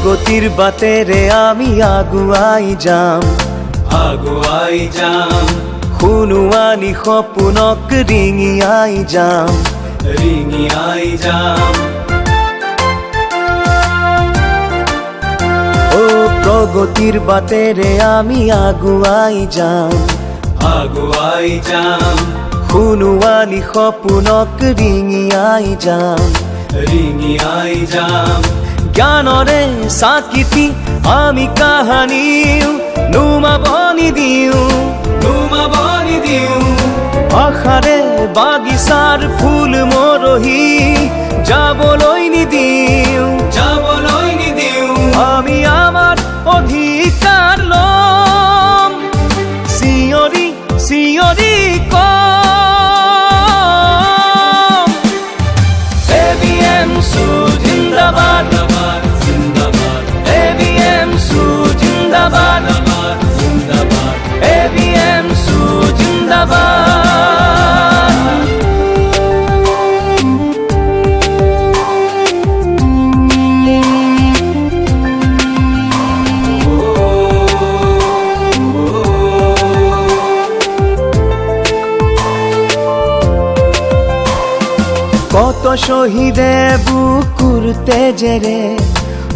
প্ৰগতিৰ বাটেৰে আমি আগুৱাই যাম সোণোৱালী সপোনক ৰিঙিয়াই যাম প্ৰগতিৰ বাটেৰে আমি আগুৱাই যাম সোণোৱালী সপোনক ৰিঙিয়াই যাম জ্ঞানৰে চাকিতি আমি কাহানিও নুমাবনি দিওঁ আশাৰে বাগিচাৰ ফুল মৰহি যাবলৈ নিদিওঁ আমি আমাৰ অধিকাৰ ল'ম চিঞৰি চিঞৰি কম ABMSU জিন্দাবাদ ABMSU জিন্দাবাদ ABMSU জিন্দাবাদ কত শহীদে বুকুৰ তেজেৰে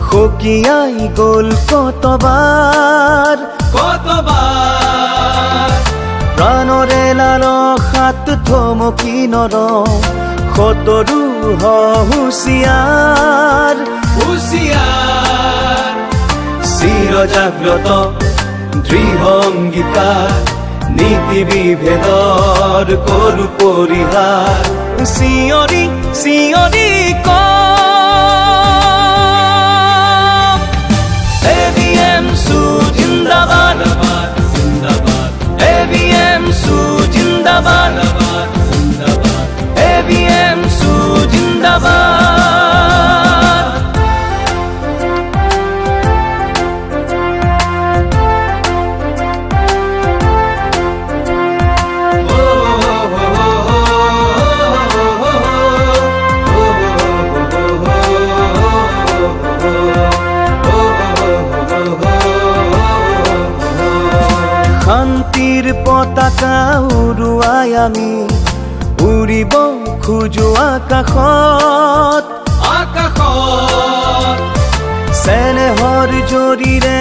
সকীয়াই গ'ল কতবাৰ প্ৰাণৰে লালসাত থমকি নৰ সতৰু হুঁচিয়াৰ চিৰ জাগ্ৰত দৃঢ় অংগীকাৰ নীতি বিভেদৰ কৰো পৰিহাৰ চিঞৰি চিঞৰি কম ABMSU জিন্দাবাদ ABMSU জিন্দাবাদ ABMSU জিন্দাবাদ শান্তিৰ পতাকা উৰুৱাই আমি উৰিব খোজো আকাশত চেনেহৰ জৰিৰে